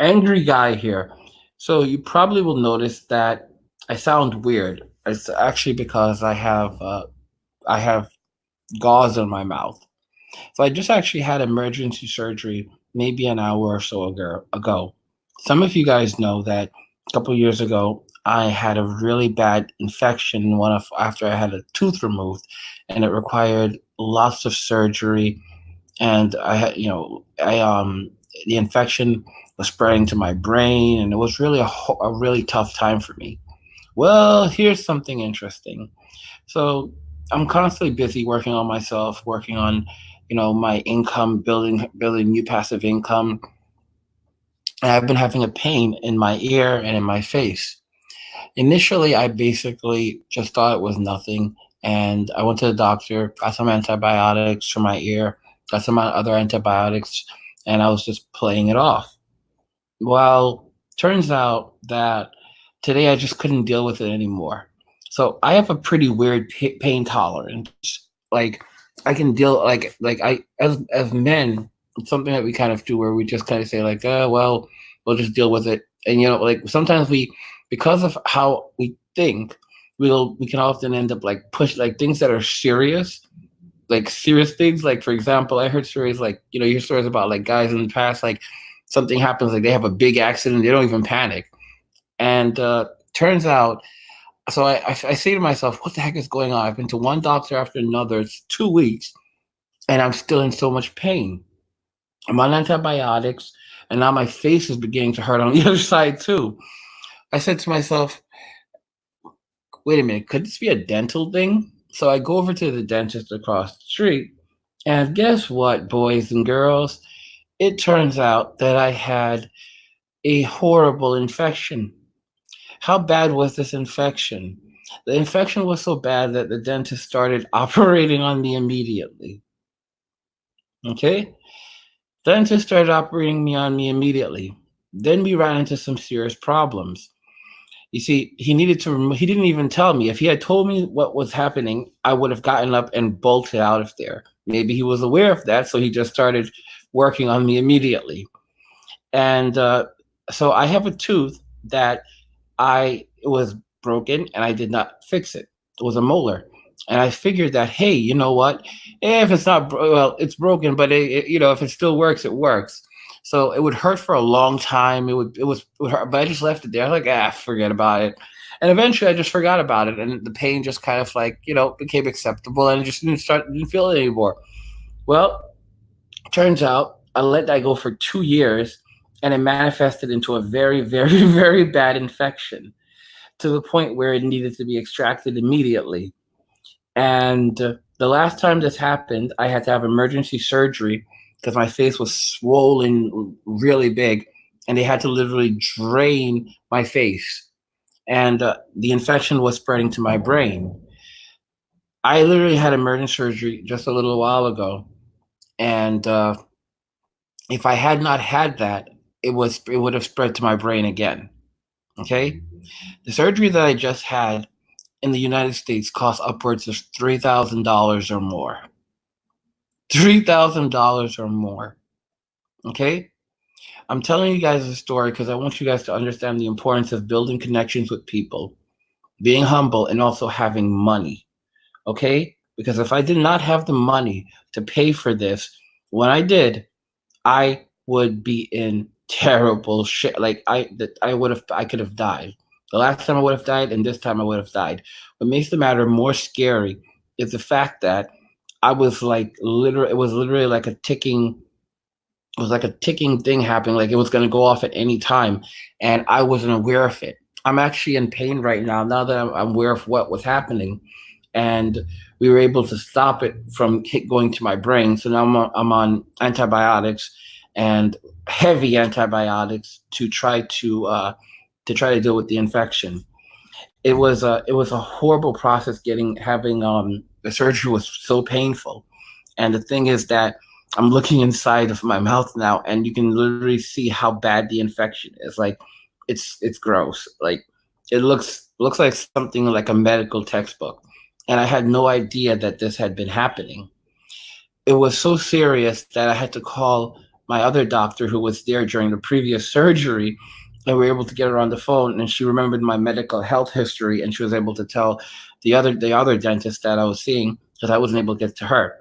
Angry guy here. So you probably will notice that I sound weird. It's actually because I have gauze in my mouth. So I just actually had emergency surgery maybe an hour or so ago. Some of you guys know that a couple of years ago I had a really bad infection in one of after I had a tooth removed, and it required lots of surgery. And I had, the infection was spreading to my brain, and it was really a really tough time for me. Well, here's something interesting. So I'm constantly busy working on myself, working on, my income, building new passive income. And I've been having a pain in my ear and in my face. Initially, I basically just thought it was nothing, and I went to the doctor, got some antibiotics for my ear, got some other antibiotics, and I was just playing it off. Well, turns out that today I just couldn't deal with it anymore. So I have a pretty weird pain tolerance. Like I can deal like as men, it's something that we kind of do where we just kind of say like, well, we'll just deal with it. And like sometimes we, because of how we think, we can often end up like push like things that are serious, like serious things. Like for example, I heard stories like you hear stories about like guys in the past, like something happens, like they have a big accident, they don't even panic, and turns out. So I say to myself, what the heck is going on? I've been to one doctor after another. It's 2 weeks, and I'm still in so much pain. I'm on antibiotics, and now my face is beginning to hurt on the other side too. I said to myself, wait a minute, could this be a dental thing? So I go over to the dentist across the street, and guess what, boys and girls? It turns out that I had a horrible infection. How bad was this infection? The infection was so bad that the dentist started operating on me immediately. Okay? Dentist started operating on me immediately. Then we ran into some serious problems. You see, he didn't even tell me. If he had told me what was happening, I would have gotten up and bolted out of there. Maybe he was aware of that, so he just started working on me immediately. And so I have a tooth that I it was broken and I did not fix it. It was a molar. And I figured that, hey, you know what? If it's not well, it's broken, but if it still works, it works. So it would hurt for a long time. It would hurt, but I just left it there. Like, forget about it. And eventually, I just forgot about it, and the pain just kind of like became acceptable, and I just didn't feel it anymore. Well, turns out I let that go for 2 years, and it manifested into a very, very, very bad infection to the point where it needed to be extracted immediately. And the last time this happened, I had to have emergency surgery because my face was swollen really big, and they had to literally drain my face. And the infection was spreading to my brain. I literally had emergency surgery just a little while ago, and if I had not had that, it would have spread to my brain again. Okay, the surgery that I just had in the United States costs upwards of $3,000 or more. $3,000 or more. Okay? I'm telling you guys this story because I want you guys to understand the importance of building connections with people, being humble, and also having money. Okay? Because if I did not have the money to pay for this, when I did, I would be in terrible shit. Like I could have died. The last time I would have died, and this time I would have died. What makes the matter more scary is the fact that I was like literally, it was literally like a ticking, it was like a ticking thing happening, like it was going to go off at any time, and I wasn't aware of it. I'm actually in pain right now. Now that I'm aware of what was happening, and we were able to stop it from going to my brain. So now I'm on antibiotics and heavy antibiotics to try to deal with the infection. It was a horrible process getting having the surgery was so painful. And the thing is that I'm looking inside of my mouth now, and you can literally see how bad the infection is. Like it's gross. Like it looks like something like a medical textbook. And I had no idea that this had been happening. It was so serious that I had to call my other doctor who was there during the previous surgery, and we were able to get her on the phone, and she remembered my medical health history, and she was able to tell the other dentist that I was seeing, because I wasn't able to get to her.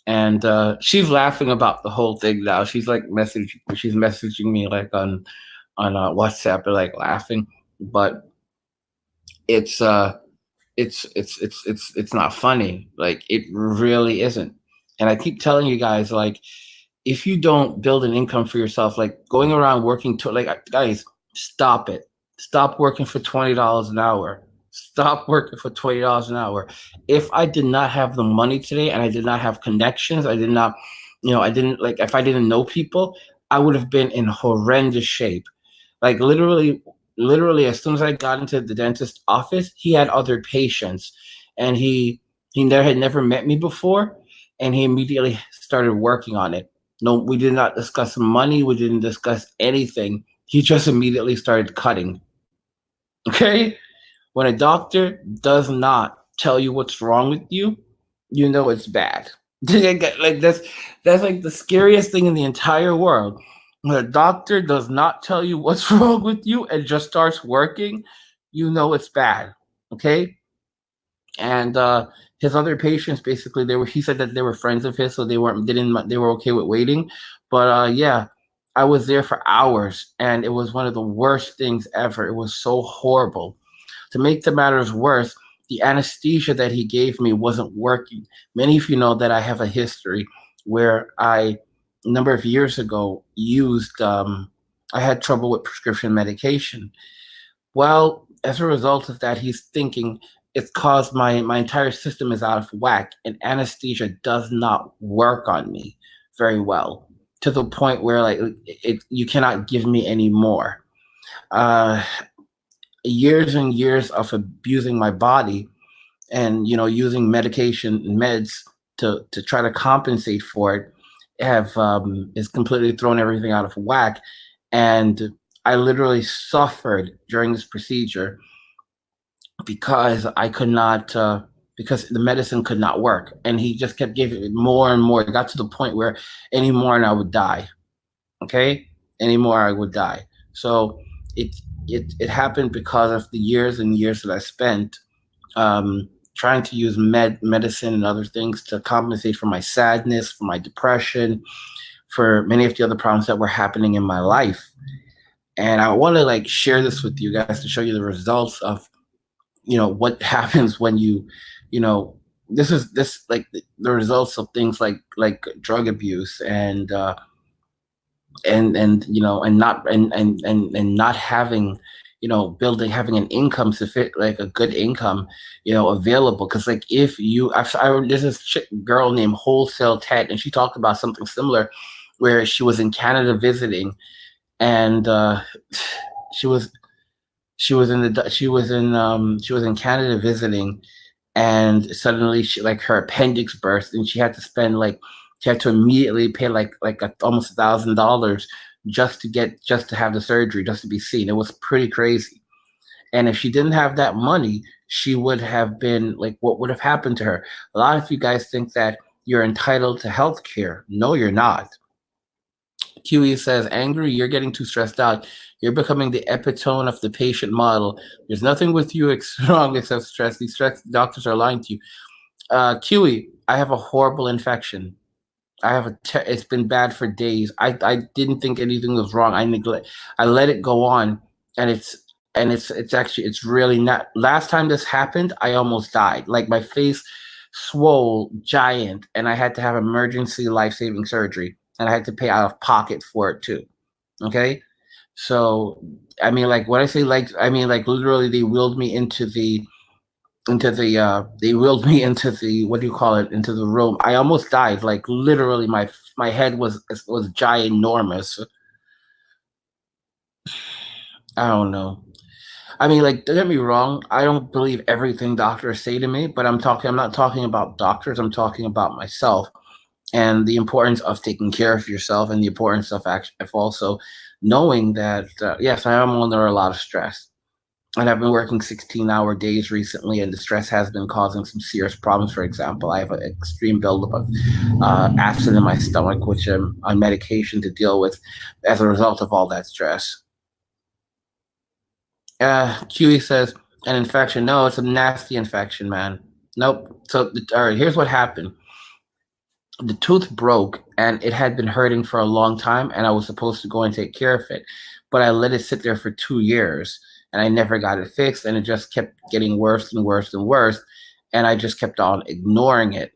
And she's laughing about the whole thing now. She's messaging me like on WhatsApp, like laughing, but it's it's not funny. Like, it really isn't. And I keep telling you guys, like, if you don't build an income for yourself, like going around working to, like, guys, stop it. Stop working for $20 an hour. Stop working for $20 an hour. If I did not have the money today, and I did not have connections, I did not, I didn't, like, if I didn't know people, I would have been in horrendous shape. Like, literally, as soon as I got into the dentist office, he had other patients, and he never had never met me before, and he immediately started working on it. No, we did not discuss money. We didn't discuss anything. He just immediately started cutting. Okay? When a doctor does not tell you what's wrong with you, you know it's bad. Like, that's like the scariest thing in the entire world. When a doctor does not tell you what's wrong with you and just starts working, you know it's bad. Okay? And his other patients, basically, he said that they were friends of his, so they were okay with waiting. But yeah, I was there for hours, and it was one of the worst things ever. It was so horrible. To make the matters worse, the anesthesia that he gave me wasn't working. Many of you know that I have a history where a number of years ago, I had trouble with prescription medication. Well, as a result of that, he's thinking it's caused my entire system is out of whack, and anesthesia does not work on me very well, to the point where, like, you cannot give me any more. Uh, Years and years of abusing my body, and using meds to try to compensate for it, have is completely thrown everything out of whack. And I literally suffered during this procedure because I could not, because the medicine could not work, and he just kept giving it more and more. It got to the point where any more and I would die. Okay, any more I would die. So it it happened because of the years and years that I spent trying to use medicine and other things to compensate for my sadness, for my depression, for many of the other problems that were happening in my life. And I want to, like, share this with you guys to show you the results of what happens when you know this like the results of things like drug abuse, and not and not having, having an income like a good income, available. Because, like, if you there's this girl named Wholesale Ted, and she talked about something similar, where she was in Canada visiting, and she was she was in Canada visiting, and suddenly her appendix burst, and she had to immediately pay almost $1,000 just to have the surgery, just to be seen. It was pretty crazy. And if she didn't have that money, she would have been like, what would have happened to her? A lot of you guys think that you're entitled to health care. No, you're not. QE says, angry, you're getting too stressed out. You're becoming the epitome of the patient model. There's nothing with you wrong except stress. These stress doctors are lying to you. QE, I have a horrible infection. It's been bad for days. I didn't think anything was wrong. I let it go on, and it's really not. Last time this happened, I almost died. Like, my face swole giant, and I had to have emergency life-saving surgery, and I had to pay out of pocket for it too. Okay? So, I mean, like, when I say, like, I mean, like, literally they wheeled me into the what do you call it, into the room. I almost died. Like, literally my head was ginormous. I don't know. I mean, like, don't get me wrong, I don't believe everything doctors say to me, but I'm not talking about doctors, I'm talking about myself, and the importance of taking care of yourself, and the importance of also knowing that yes, I am under a lot of stress. And I've been working 16-hour days recently, and the stress has been causing some serious problems. For example, I have an extreme buildup of acid in my stomach, which I'm on medication to deal with as a result of all that stress. QE says, an infection. No, it's a nasty infection, man. Nope. So, all right, here's what happened. The tooth broke and it had been hurting for a long time, and I was supposed to go and take care of it, but I let it sit there for 2 years and I never got it fixed, and it just kept getting worse and worse and worse, and I just kept on ignoring it.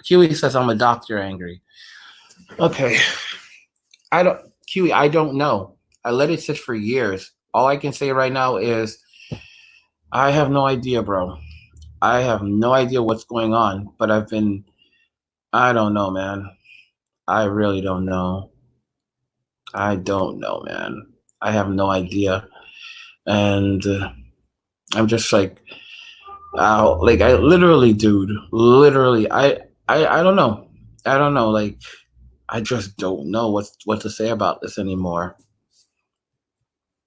QE says I'm a doctor angry. Okay. I don't QE, I don't know. I let it sit for years. All I can say right now is I have no idea, bro. I have no idea what's going on, but I don't know, man. I really don't know. I don't know, man. I have no idea. And I'm just like I literally, dude, literally, I don't know. I don't know. Like, I just don't know what to say about this anymore.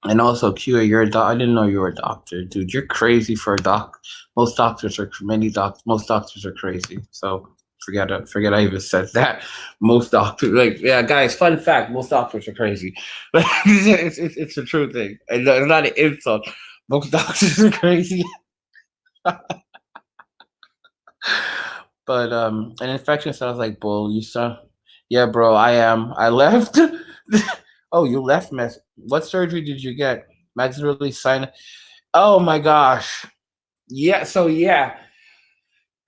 And also, QA, you're a doc. I didn't know you were a doctor, dude. You're crazy for a doc. Most doctors are crazy. So forget I even said that. Most doctors, like, yeah, guys. Fun fact: most doctors are crazy. It's a true thing. And it's not an insult. Most doctors are crazy. But an infection sounds like bull. You saw, yeah, bro. I am. I left. Oh, you left, mess. What surgery did you get? Maxillary sinus. Oh my gosh. Yeah. So yeah,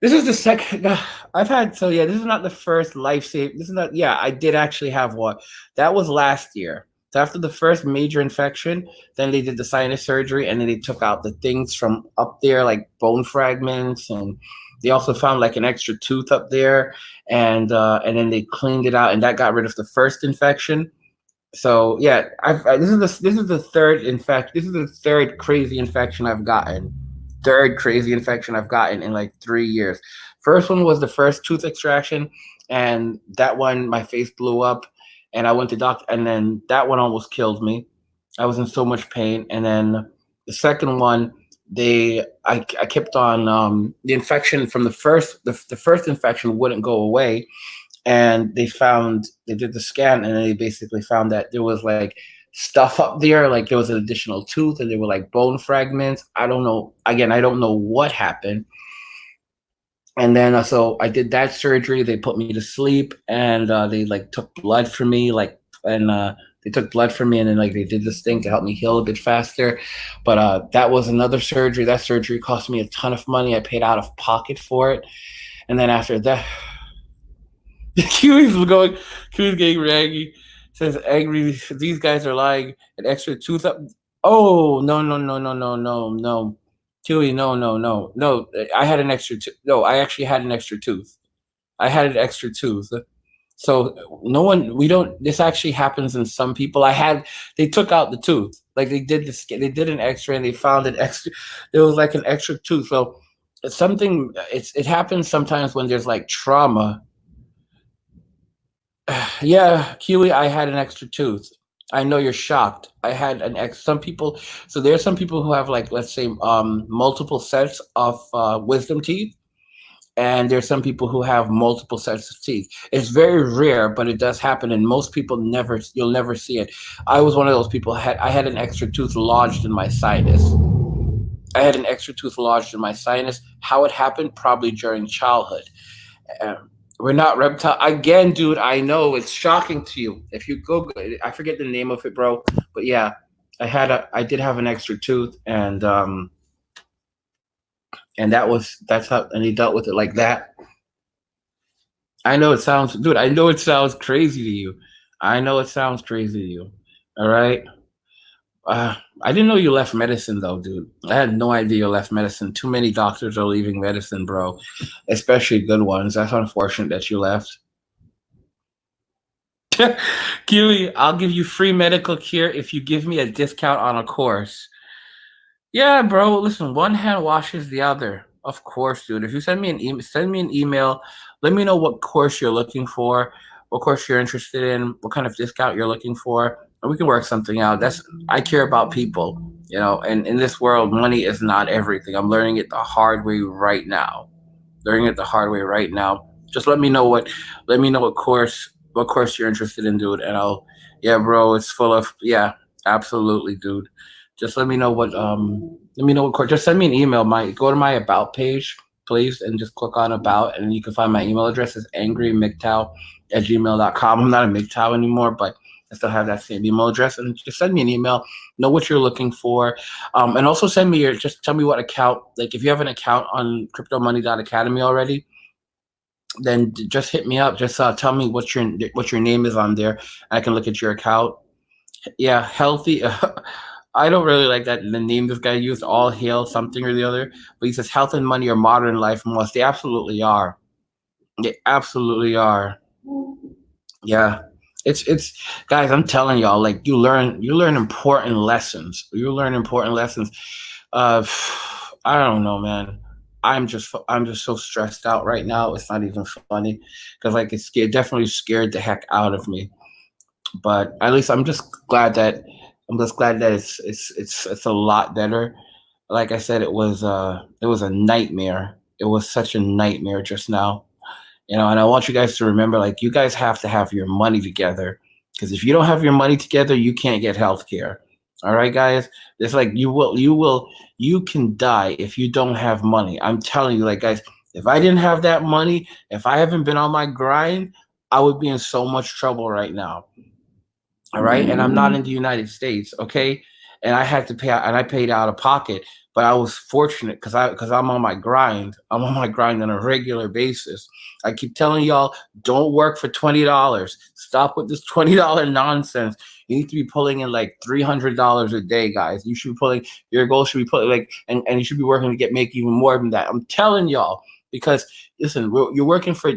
this is the second. I've had. So yeah, this is not the first life save. This is not. Yeah, I did actually have one. That was last year. So after the first major infection, then they did the sinus surgery, and then they took out the things from up there, like bone fragments, and they also found like an extra tooth up there, and then they cleaned it out, and that got rid of the first infection. So yeah, this is the third this is the third crazy infection I've gotten. Third crazy infection I've gotten in like 3 years. First one was the first tooth extraction, and that one my face blew up, and I went to doctor, and then that one almost killed me. I was in so much pain, and then the second one, I kept on the infection from the first infection wouldn't go away, and they did the scan, and they basically found that there was like stuff up there, like there was an additional tooth, and there were like bone fragments. I don't know, again, I don't know what happened. And then so I did that surgery. They put me to sleep, and they like took blood from me, like, and they took blood from me, and then like they did this thing to help me heal a bit faster. But that was another surgery. That surgery cost me a ton of money. I paid out of pocket for it. And then after that, Kiwi's going. Kiwi's getting raggy. Says angry. These guys are lying. An extra tooth up. Oh, no, no, no, no, no, no, no. Kiwi, no, no, no, no. I had an extra tooth. No, I actually had an extra tooth. I had an extra tooth. So no one. We don't. This actually happens in some people. They took out the tooth. Like they did this. They did an X-ray and they found an extra. There was like an extra tooth. So it's something. It happens sometimes when there's like trauma. Yeah, Kiwi, I had an extra tooth. I know you're shocked. I had an ex. Some people, so there are some people who have like, let's say, multiple sets of wisdom teeth, and there's some people who have multiple sets of teeth. It's very rare, but it does happen, and most people you'll never see it. I was one of those people. I had an extra tooth lodged in my sinus. I had an extra tooth lodged in my sinus. How it happened? Probably during childhood. We're not reptile again, dude. I know it's shocking to you. If you go, I forget the name of it, bro. But yeah, I did have an extra tooth, and that's how, and he dealt with it like that. I know it sounds, dude. I know it sounds crazy to you. I know it sounds crazy to you. All right. I didn't know you left medicine though, dude. I had no idea you left medicine. Too many doctors are leaving medicine, bro. Especially good ones. That's unfortunate that you left. Kiwi, I'll give you free medical care if you give me a discount on a course. Yeah, bro. Listen, one hand washes the other. Of course, dude. If you send me an email. Let me know what course you're looking for, what course you're interested in, what kind of discount you're looking for. and we can work something out. That's I care about people, and in this world, money is not everything. I'm learning it the hard way right now. Learning it the hard way right now. Just let me know what course you're interested in, dude, and I'll yeah, bro, it's full of yeah, absolutely, dude. Just let me know what course. Just send me an email. My Go to my about page, please, and just click on about, and you can find my email address is angrymctow@gmail.com. I'm not a MGTOW anymore, but I still have that same email address, and just send me an email. Know what you're looking for, and also send me just tell me what account. Like if you have an account on CryptoMoney.Academy already, then just hit me up. Just tell me what your name is on there, and I can look at your account. Yeah, healthy. I don't really like that the name this guy used. All hail something or the other, but he says health and money are modern life must. They absolutely are. They absolutely are. Yeah. It's guys, I'm telling y'all, like you learn important lessons. You learn important lessons. Uh I don't know, man. I'm just so stressed out right now. It's not even funny because like definitely scared the heck out of me. But at least I'm just glad that it's a lot better. Like I said, it was a nightmare. It was such a nightmare just now. And I want you guys to remember, like, you guys have to have your money together. Because if you don't have your money together, you can't get health care. All right, guys? It's like you can die if you don't have money. I'm telling you, like, guys, if I didn't have that money, if I haven't been on my grind, I would be in so much trouble right now. All right, and I'm not in the United States, okay, and I had to pay out, and I paid out of pocket, but I was fortunate because I'm on my grind. I'm on my grind on a regular basis. I keep telling y'all, don't work for $20. Stop with this $20 nonsense. You need to be pulling in like $300 a day, guys. You should be pulling. Your goal should be pulling like, and you should be working to make even more than that. I'm telling y'all because listen, you're working for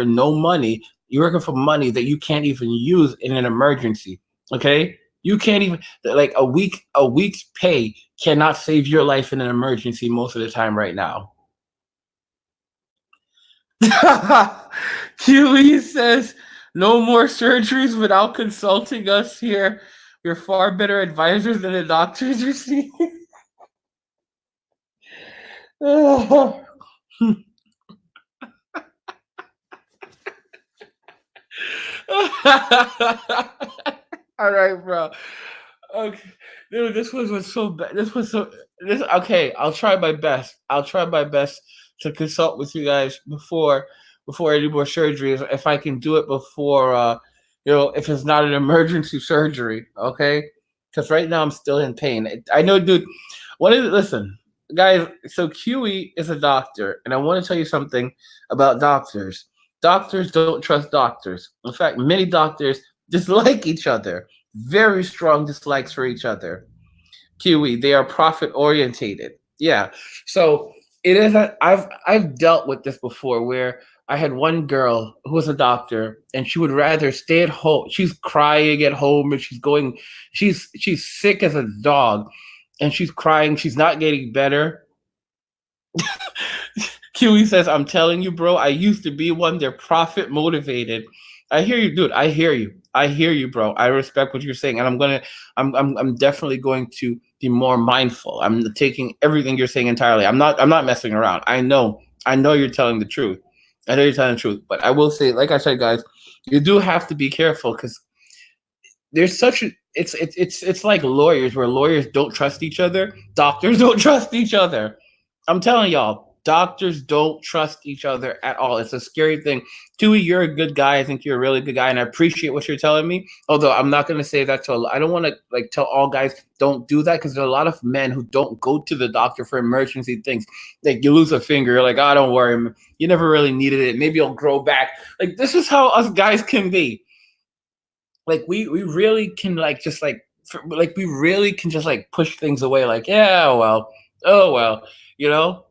no money. You're working for money that you can't even use in an emergency. Okay, you can't even like a week's pay cannot save your life in an emergency most of the time right now. QE says no more surgeries without consulting us here. We're far better advisors than the doctors you see. All right, bro. Okay, dude, this was so bad. This okay. I'll try my best. I'll try my best to consult with you guys before I do more surgeries. If I can do it before, if it's not an emergency surgery, okay? Because right now I'm still in pain. I know, dude. Listen, guys. So QE is a doctor, and I want to tell you something about doctors. Doctors don't trust doctors. In fact, many doctors dislike each other. Very strong dislikes for each other. QE, they are profit orientated. Yeah. So it is I've dealt with this before where I had one girl who was a doctor and she would rather stay at home. She's crying at home and she's sick as a dog and she's crying, she's not getting better. QE says, I'm telling you, bro, I used to be one. They're profit motivated. I hear you, dude. I hear you. I hear you, bro. I respect what you're saying. And I'm definitely going to be more mindful. I'm taking everything you're saying entirely. I'm not messing around. I know you're telling the truth. I know you're telling the truth. But I will say, like I said, guys, you do have to be careful because there's such a it's like lawyers where lawyers don't trust each other, doctors don't trust each other. I'm telling y'all, doctors don't trust each other at all. It's a scary thing. Tui, you're a good guy. I think you're a really good guy, and I appreciate what you're telling me. Although I'm not going to say that to. I don't want to like tell all guys don't do that because there are a lot of men who don't go to the doctor for emergency things. Like you lose a finger, you're like, oh, don't worry, you never really needed it. Maybe it'll grow back. Like this is how us guys can be. Like we really can like just like we really can just like push things away. Like yeah, well, oh well, you know.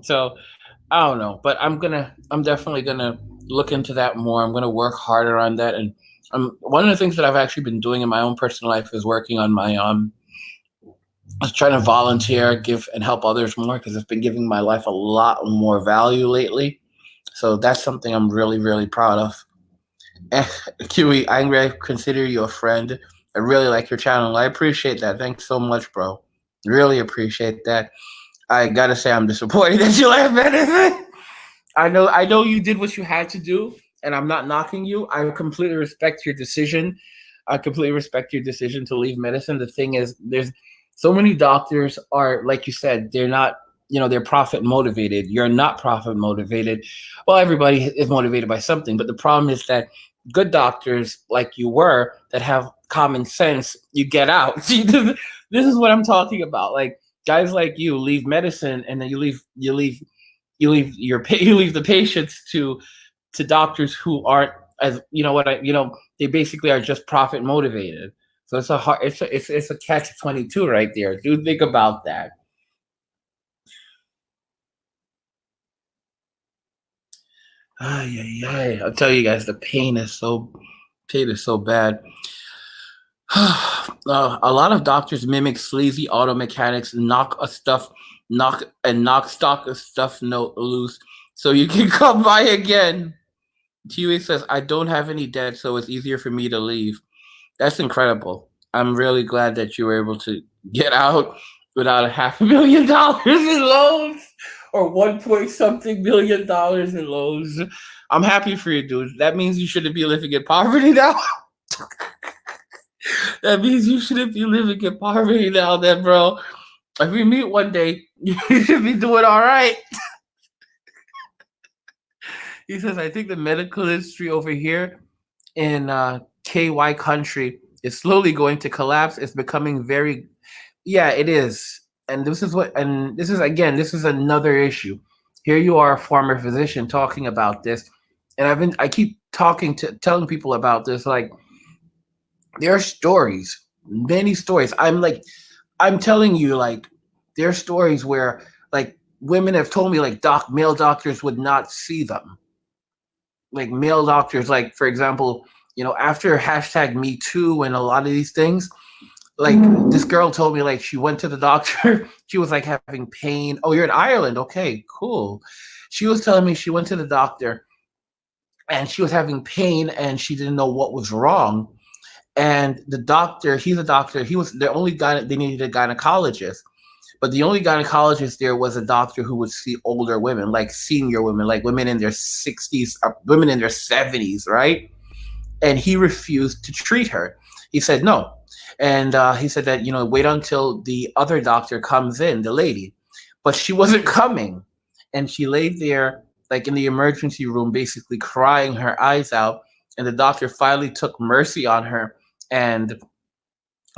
So I don't know, but I'm definitely gonna look into that more. I'm gonna work harder on that, and one of the things that I've actually been doing in my own personal life is working on my I was trying to volunteer, give and help others more because it's been giving my life a lot more value lately. So that's something I'm really really proud of. QE, I consider you a friend. I really like your channel. I appreciate that. Thanks so much, bro. Really appreciate that. I gotta say, I'm disappointed that you left medicine. I know you did what you had to do, and I'm not knocking you. I completely respect your decision. I completely respect your decision to leave medicine. The thing is, there's so many doctors are, like you said, they're not, they're profit motivated. You're not profit motivated. Well, everybody is motivated by something, but the problem is that good doctors like you were that have common sense, you get out. See, this is what I'm talking about. Like guys like you leave medicine, and then you leave the patients to doctors who aren't, as they basically are just profit motivated. So it's a hard it's a catch-22 right there. Do think about that. Ay, ay, ay. I'll tell you guys, the pain is so bad. A lot of doctors mimic sleazy auto mechanics, knock stock of stuff note loose so you can come by again. Huey says, I don't have any debt, so it's easier for me to leave. That's incredible. I'm really glad that you were able to get out without a $500,000 in loans or one point something million dollars in loans. I'm happy for you, dude. That means you shouldn't be living in poverty now. That means you shouldn't be living in poverty now, then, bro. If we meet one day, you should be doing all right. He says, I think the medical industry over here in KY country is slowly going to collapse. It's becoming very, yeah, it is. And this is another issue. Here you are, a former physician, talking about this, and I keep telling people about this. Like there are stories, many stories. I'm telling you, like there are stories where like women have told me like male doctors would not see them, like male doctors, like for example, after hashtag Me Too and a lot of these things, like this girl told me like she went to the doctor, she was like having pain. Oh, you're in Ireland, okay, cool. She was telling me she went to the doctor and she was having pain and she didn't know what was wrong. And the doctor, he's a doctor, he was the only guy, they needed a gynecologist, but the only gynecologist there was a doctor who would see older women, like senior women, like women in their 60s, women in their 70s, right? And he refused to treat her. He said no. And he said that, wait until the other doctor comes in, the lady. But she wasn't coming. And she laid there, like in the emergency room, basically crying her eyes out. And the doctor finally took mercy on her and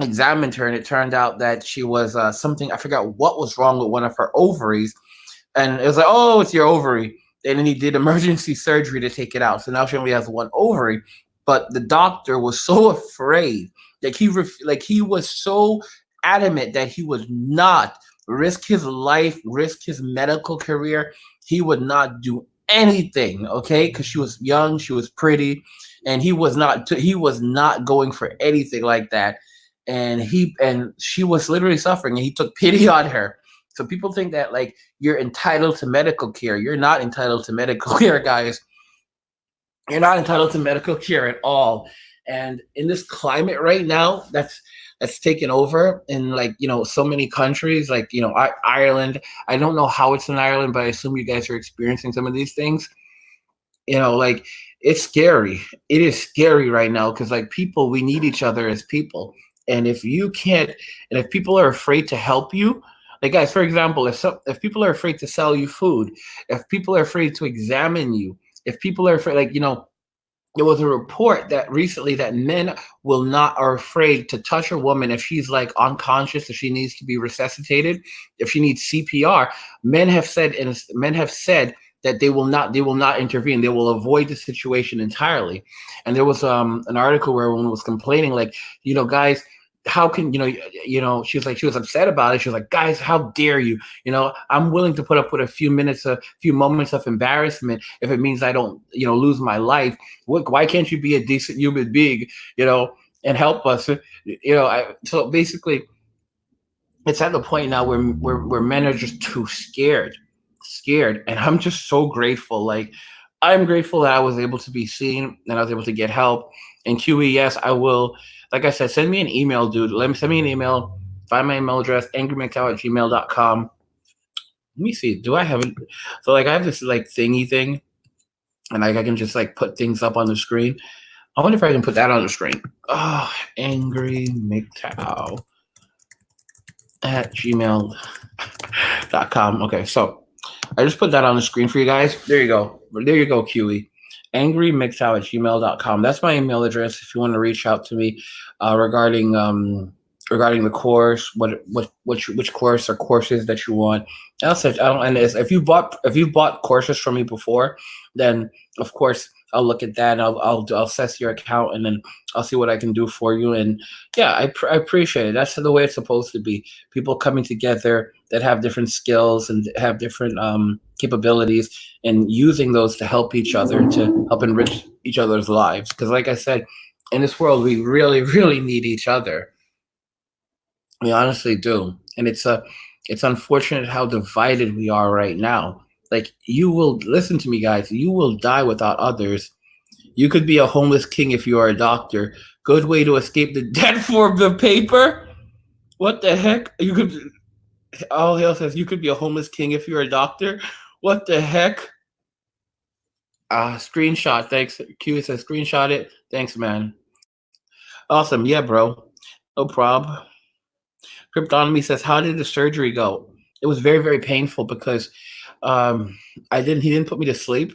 examined her. And it turned out that she was something, I forgot what was wrong with one of her ovaries. And it was like, oh, it's your ovary. And then he did emergency surgery to take it out. So now she only has one ovary. But the doctor was so afraid that he was so adamant that he would not risk his life, risk his medical career. He would not do anything, okay? Because she was young, she was pretty, and he was not going for anything like that. And she was literally suffering, and he took pity on her. So people think that like you're entitled to medical care. You're not entitled to medical care, guys. You're not entitled to medical care at all. And in this climate right now, that's taken over in like so many countries, like Ireland. I don't know how it's in Ireland, but I assume you guys are experiencing some of these things. Like it's scary. It is scary right now because like people, we need each other as people. And if you can't, and if people are afraid to help you, like guys, for example, if people are afraid to sell you food, if people are afraid to examine you, if people are afraid, like there was a report that recently that men will not are afraid to touch a woman if she's like unconscious, if she needs to be resuscitated, if she needs CPR. Men have said that they will not intervene. They will avoid the situation entirely. And there was an article where one was complaining like, guys, how can she was like, she was upset about it. She was like, guys, how dare you? I'm willing to put up with a few moments of embarrassment if it means I don't lose my life. Why can't you be a decent human being, and help us? So basically it's at the point now where men are just too scared, and I'm just so grateful. Like I'm grateful that I was able to be seen and I was able to get help. And QE, yes, I will Like I said, send me an email, dude. Send me an email. Find my email address, angrymctow@gmail.com. Let me see. Do I have it? So like I have this like thingy thing, and like I can just like put things up on the screen. I wonder if I can put that on the screen. Oh, angrymctow@gmail.com. Okay, so I just put that on the screen for you guys. There you go. There you go, QE. Angrymctow@gmail.com. That's my email address if you want to reach out to me regarding the course, which course or courses that you want. I don't, and if you bought courses from me before, then of course I'll look at that and I'll assess your account, and then I'll see what I can do for you. And yeah, I appreciate it. That's the way it's supposed to be. People coming together that have different skills and have different capabilities, and using those to help each other, to help enrich each other's lives. Because like I said, in this world, we really, really need each other. We honestly do. And it's unfortunate how divided we are right now. Like, you will listen to me, guys, you will die without others. You could be a homeless king if you are a doctor. Good way to escape the debt for the paper. What the heck? You could All hell says you could be a homeless king if you're a doctor. What the heck? Screenshot. Thanks. Q says screenshot it. Thanks, man. Awesome. Yeah, bro. No problem. Cryptonomy says, how did the surgery go? It was very, very painful because he didn't put me to sleep.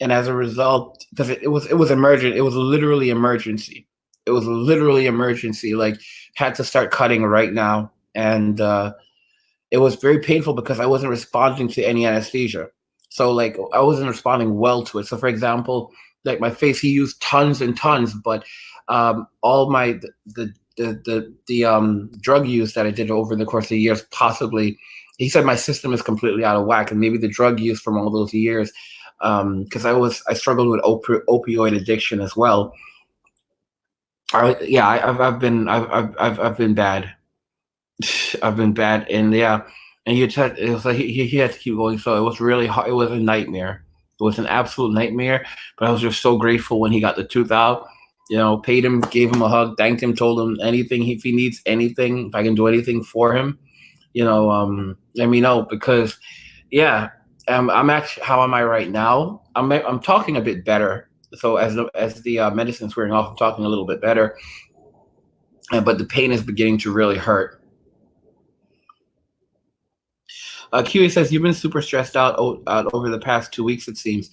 And as a result, because it was emergent, it was literally emergency. It was literally emergency. Like, had to start cutting right now. And it was very painful because I wasn't responding to any anesthesia. So like I wasn't responding well to it. So for example, like my face, he used tons and tons, but all my the drug use that I did over the course of the years, possibly, he said my system is completely out of whack, and maybe the drug use from all those years, because I struggled with opioid addiction as well. I've been bad. I've been bad, and yeah, and it was like he had to keep going. So it was really hard. It was a nightmare. It was an absolute nightmare. But I was just so grateful when he got the tooth out. You know, paid him, gave him a hug, thanked him, told him anything if he needs anything, if I can do anything for him, let me know, because yeah, I'm actually, how am I right now? I'm talking a bit better. So as the medicine's wearing off, I'm talking a little bit better, but the pain is beginning to really hurt. QA says, you've been super stressed out over the past 2 weeks, it seems.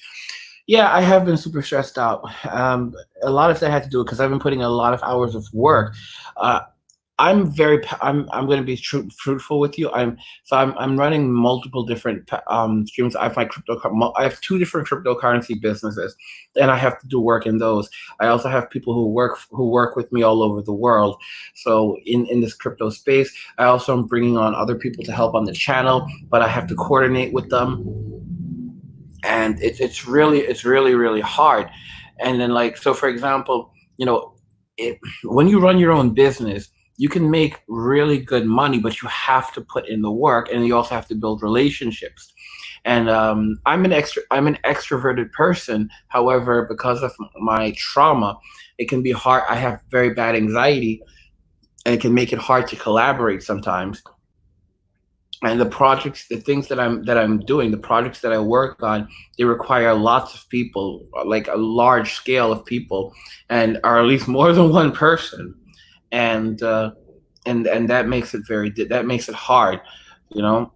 Yeah, I have been super stressed out. A lot of that had to do because I've been putting a lot of hours of work. Uh, I'm going to be fruitful with you. I'm running multiple different streams. I have two different cryptocurrency businesses, and I have to do work in those. I also have people who work with me all over the world. So in this crypto space, I also am bringing on other people to help on the channel, but I have to coordinate with them, and it's really really hard. And then, like, so for example, when you run your own business, you can make really good money, but you have to put in the work, and you also have to build relationships. And I'm an extroverted person. However, because of my trauma, it can be hard. I have very bad anxiety, and it can make it hard to collaborate sometimes. And the things that I'm doing, the projects that I work on, they require lots of people, like a large scale of people, and or at least more than one person. And that makes it hard.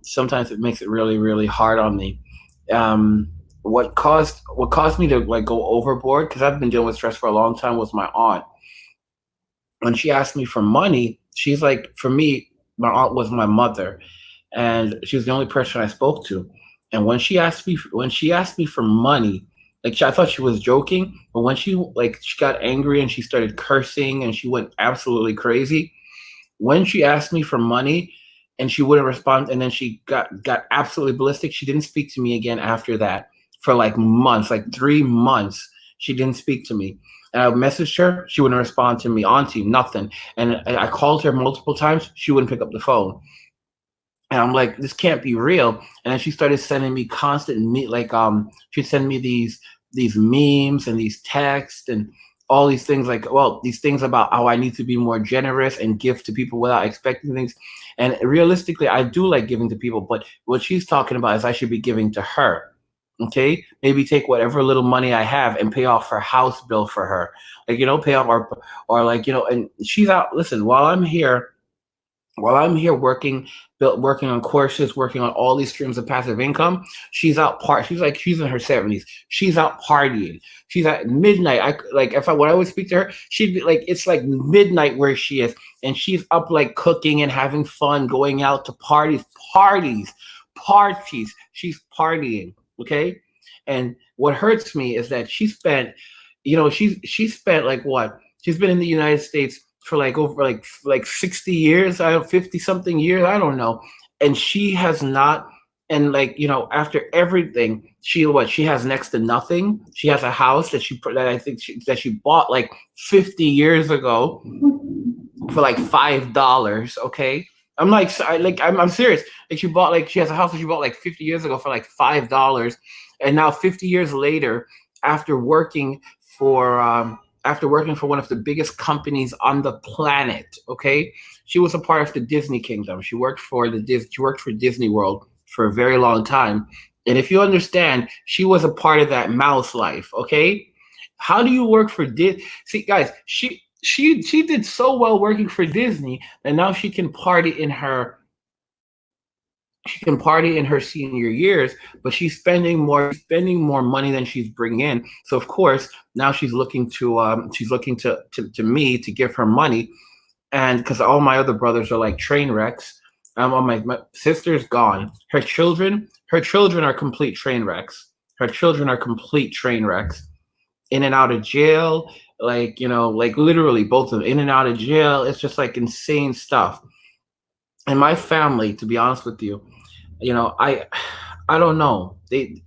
Sometimes it makes it really really hard on me. What caused me to like go overboard, because I've been dealing with stress for a long time, was my aunt. When she asked me for money, she's like, for me, my aunt was my mother, and she was the only person I spoke to. And when she asked me for money, like, I thought she was joking, but when she got angry and she started cursing and she went absolutely crazy. When she asked me for money and she wouldn't respond, and then she got absolutely ballistic, she didn't speak to me again after that for like months, like 3 months. She didn't speak to me. And I messaged her, she wouldn't respond to me. Auntie, nothing. And I called her multiple times, she wouldn't pick up the phone. And I'm like, this can't be real. And then she started sending me she'd send me these memes and these texts, and all these things like, well, these things about how I need to be more generous and give to people without expecting things. And realistically, I do like giving to people, but what she's talking about is I should be giving to her. Okay, maybe take whatever little money I have and pay off her house bill for her, like, pay off, or like, and she's out. Listen, while I'm here working on courses, working on all these streams of passive income, she's in her 70s. She's out partying. She's at midnight. When I would speak to her, she'd be like, it's like midnight where she is, and she's up like cooking and having fun, going out to parties. She's partying, okay? And what hurts me is that she spent like what? She's been in the United States for like over like 60 years, I don't 50 something years, I don't know. And she has not, and like, after everything, she has next to nothing. She has a house that I think she bought like 50 years ago for like $5. Okay, I'm serious. Like she has a house that she bought like 50 years ago for like $5, and now 50 years later, after working for one of the biggest companies on the planet. Okay, she was a part of the Disney Kingdom. She worked for Disney World for a very long time, and if you understand, she was a part of that mouse life. Okay, how do you work for Disney? See, guys, she did so well working for Disney, and now she can party in her senior years, but she's spending more money than she's bringing in. So of course now she's looking to me to give her money, and because all my other brothers are like train wrecks. All my sister's gone. Her children are complete train wrecks. In and out of jail, like literally both of them in and out of jail. It's just like insane stuff. And my family, to be honest with you, I don't know. It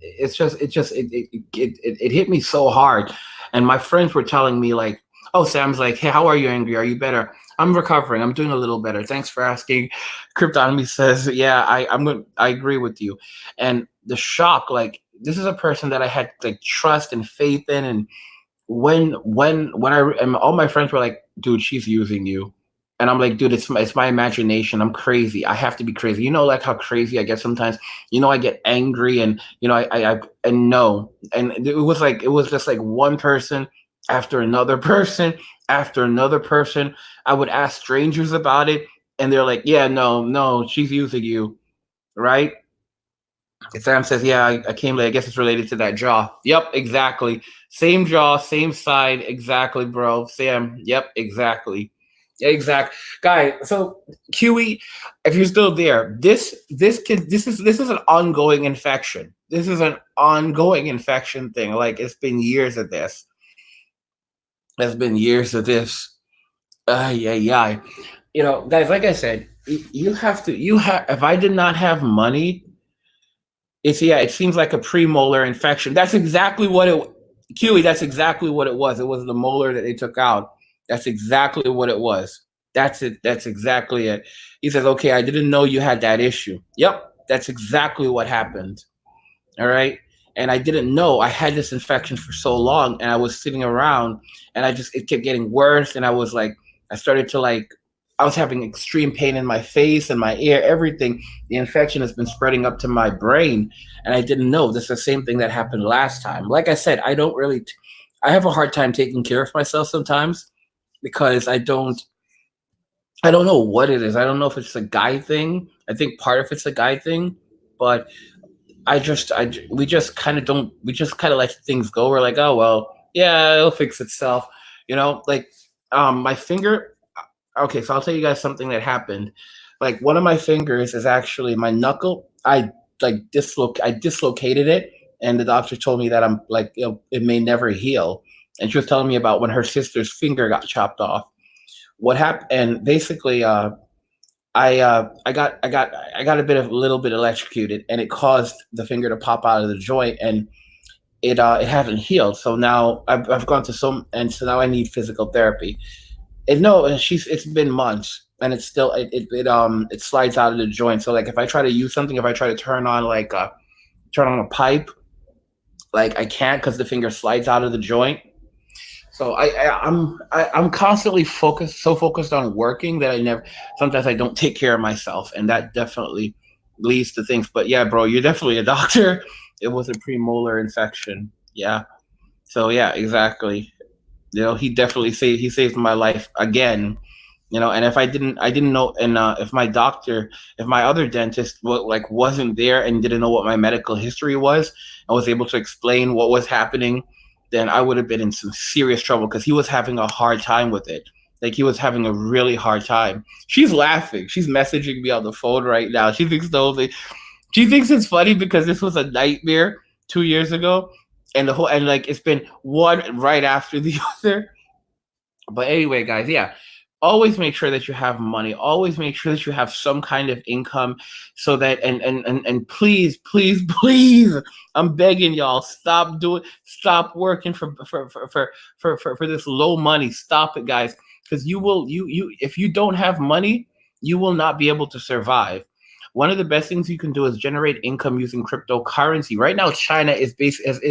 hit me so hard, and my friends were telling me like, "Oh, Sam's like, hey, how are you, Angry? Are you better?" I'm recovering. I'm doing a little better. Thanks for asking. Cryptonomy says, "Yeah, I agree with you." And the shock, like, this is a person that I had like trust and faith in, and and all my friends were like, dude, she's using you. And I'm like, dude, it's my imagination. I'm crazy. I have to be crazy. Like how crazy I get sometimes. I get angry, and and no, and it was just like one person after another person after another person. I would ask strangers about it, and they're like, yeah, no, no, she's using you, right? Sam says, yeah, I came late. I guess it's related to that jaw. Yep, exactly. Same jaw, same side. Exactly, bro. Sam, yep, exactly. Exact guy. So QE, if you're still there, this is an ongoing infection. This is an ongoing infection thing. Like it's been years of this. There's been years of this. Yeah, yeah. Guys, like I said, you have to. You have. If I did not have money, it seems like a premolar infection. That's exactly what it QE, that's exactly what it was. It was the molar that they took out. That's exactly what it was. That's it. That's exactly it. He says, okay, I didn't know you had that issue. Yep, that's exactly what happened. All right. And I didn't know I had this infection for so long, and I was sitting around, and it kept getting worse. And I started to I was having extreme pain in my face and my ear, everything. The infection has been spreading up to my brain, and I didn't know. This is the same thing that happened last time. Like I said, I have a hard time taking care of myself sometimes because I don't know what it is. I don't know if it's a guy thing. I think part of it's a guy thing, but we just kind of don't, we just kind of let things go. We're like, oh, well, yeah, it'll fix itself. Like, my finger. Okay, so I'll tell you guys something that happened. Like one of my fingers is actually my knuckle. I dislocated it, and the doctor told me that I'm like, it may never heal. And she was telling me about when her sister's finger got chopped off. What happened? And basically, I got a little bit electrocuted, and it caused the finger to pop out of the joint, and it hasn't healed. So now I've gone to so now I need physical therapy. And no, it's been months, and it's still it slides out of the joint. So like if I try to use something, if I try to turn on a pipe, like I can't because the finger slides out of the joint. So I'm constantly focused on working that I never. Sometimes I don't take care of myself, and that definitely leads to things. But yeah, bro, you're definitely a doctor. It was a premolar infection. Yeah. So yeah, exactly. He definitely he saved my life again. And if I didn't know, and if my doctor, if my other dentist wasn't there and didn't know what my medical history was and was able to explain what was happening, then I would have been in some serious trouble because he was having a hard time with it. Like he was having a really hard time. She's laughing. She's messaging me on the phone right now. She thinks it's funny because this was a nightmare 2 years ago, and like it's been one right after the other. But anyway, guys, yeah, always make sure that you have money. Always make sure that you have some kind of income, so that and please, please, please, I'm begging y'all, stop working for this low money. Stop it, guys, because you if you don't have money, you will not be able to survive. One of the best things you can do is generate income using cryptocurrency. Right now, China is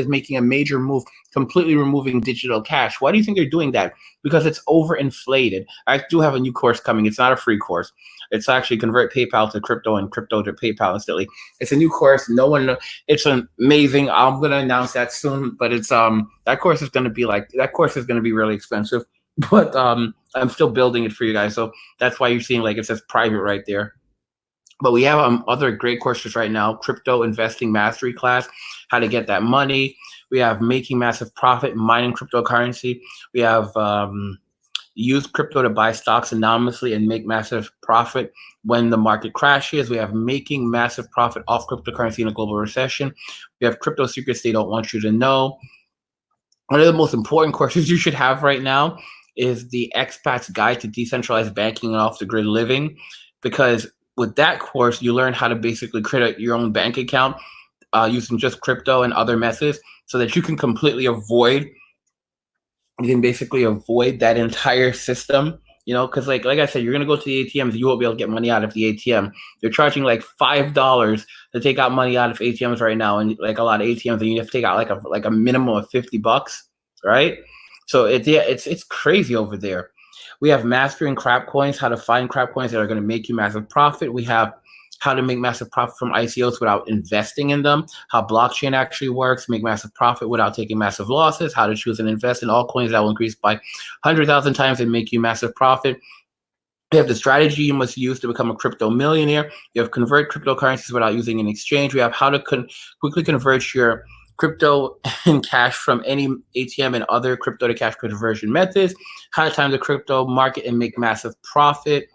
making a major move, completely removing digital cash. Why do you think they're doing that? Because it's overinflated. I do have a new course coming. It's not a free course. It's actually convert PayPal to crypto and crypto to PayPal instantly. It's a new course. No one. It's amazing. I'm gonna announce that soon. But it's that course is gonna be really expensive. But I'm still building it for you guys. So that's why you're seeing like it says private right there. But we have other great courses right now: crypto investing mastery class, how to get that money. We have making massive profit, mining cryptocurrency. We have use crypto to buy stocks anonymously and make massive profit when the market crashes. We have making massive profit off cryptocurrency in a global recession. We have crypto secrets they don't want you to know. One of the most important courses you should have right now is the Expats Guide to Decentralized Banking and Off the Grid Living, because with that course, you learn how to basically create your own bank account using just crypto and other methods, so that you can basically avoid that entire system. Because like I said, you're gonna go to the ATMs, you won't be able to get money out of the ATM. They're charging like $5 to take out money out of ATMs right now, and like a lot of ATMs, and you have to take out like a minimum of $50, right? So it's crazy over there. We have mastering crap coins, how to find crap coins that are going to make you massive profit. We have how to make massive profit from ICOs without investing in them, how blockchain actually works, make massive profit without taking massive losses, how to choose and invest in all coins that will increase by 100,000 times and make you massive profit. We have the strategy you must use to become a crypto millionaire. You have convert cryptocurrencies without using an exchange. We have how to quickly convert your crypto and cash from any ATM and other crypto to cash conversion methods, how to time the crypto market and make massive profit.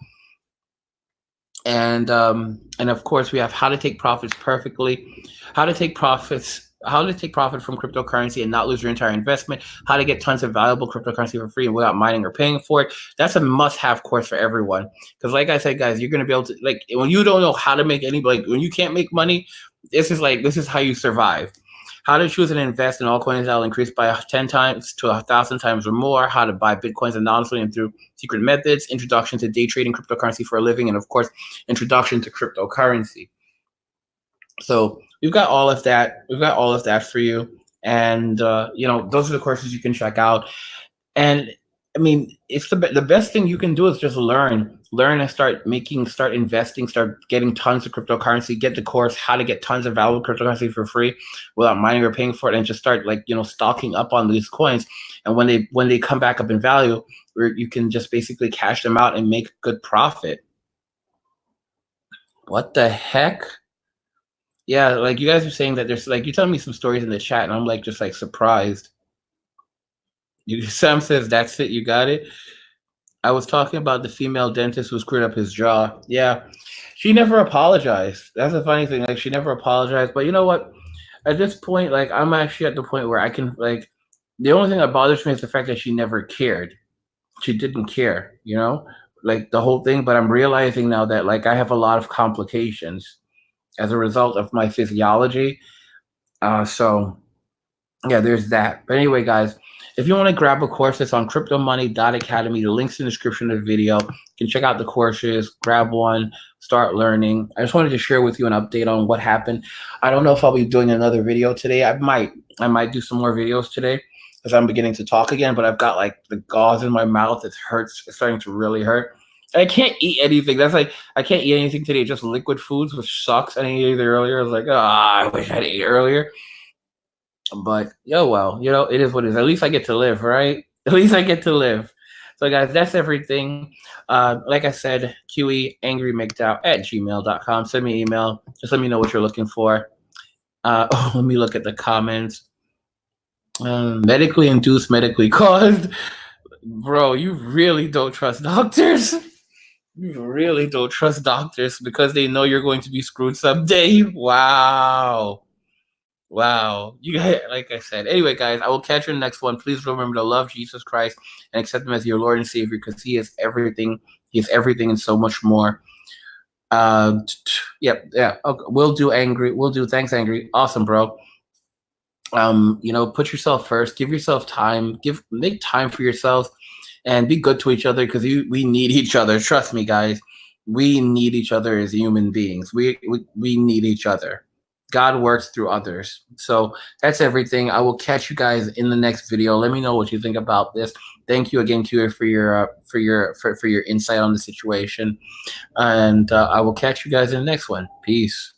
And of course, we have how to take profits perfectly, how to take profit from cryptocurrency and not lose your entire investment, how to get tons of valuable cryptocurrency for free and without mining or paying for it. That's a must-have course for everyone. Because like I said, guys, you're going to be able to, like, when you don't know how to make when you can't make money, this is how you survive. How to choose and invest in all coins that will increase by 10 times to 1,000 times or more. How to buy Bitcoins anonymously and through secret methods. Introduction to day trading cryptocurrency for a living. And of course, introduction to cryptocurrency. So we've got all of that. We've got all of that for you. And, those are the courses you can check out. And I mean, it's the best thing you can do is just learn and start investing, start getting tons of cryptocurrency, get the course, how to get tons of valuable cryptocurrency for free without mining or paying for it, and just start stocking up on these coins. And when they come back up in value, you can just basically cash them out and make good profit. What the heck? Yeah, like you guys are saying that there's you're telling me some stories in the chat, and I'm just surprised. Sam says, that's it, you got it. I was talking about the female dentist who screwed up his jaw. Yeah, she never apologized. That's the funny thing. She never apologized. But you know what? At this point, I'm actually at the point where I can the only thing that bothers me is the fact that she never cared. She didn't care, the whole thing. But I'm realizing now that I have a lot of complications as a result of my physiology. So yeah, there's that. But anyway, guys, if you want to grab a course that's on cryptomoney.academy, the link's in the description of the video. You can check out the courses, grab one, start learning. I just wanted to share with you an update on what happened. I don't know if I'll be doing another video today. I might do some more videos today. because I'm beginning to talk again, but I've got like the gauze in my mouth. It hurts. It's starting to really hurt. And I can't eat anything. That's like I can't eat anything today. Just liquid foods, which sucks. I didn't eat it earlier. I was like, I wish I'd ate earlier. But well, it is what it is. At least I get to live, right? At least I get to live. So guys, that's everything. Like I said, QEangrymcDowd@gmail.com. Send me an email. Just let me know what you're looking for. Let me look at the comments. Medically induced, medically caused. Bro, you really don't trust doctors. You really don't trust doctors because they know you're going to be screwed someday. Wow. Wow. You guys, like I said. Anyway, guys, I will catch you in the next one. Please remember to love Jesus Christ and accept him as your Lord and Savior because he is everything. He is everything and so much more. Yeah. Okay. We'll do angry. We'll do thanks, angry. Awesome, bro. Put yourself first. Give yourself time. Make time for yourself and be good to each other because we need each other. Trust me, guys. We need each other as human beings. We need each other. God works through others. So that's everything. I will catch you guys in the next video. Let me know what you think about this. Thank you again, Q, for your insight on the situation. And I will catch you guys in the next one. Peace.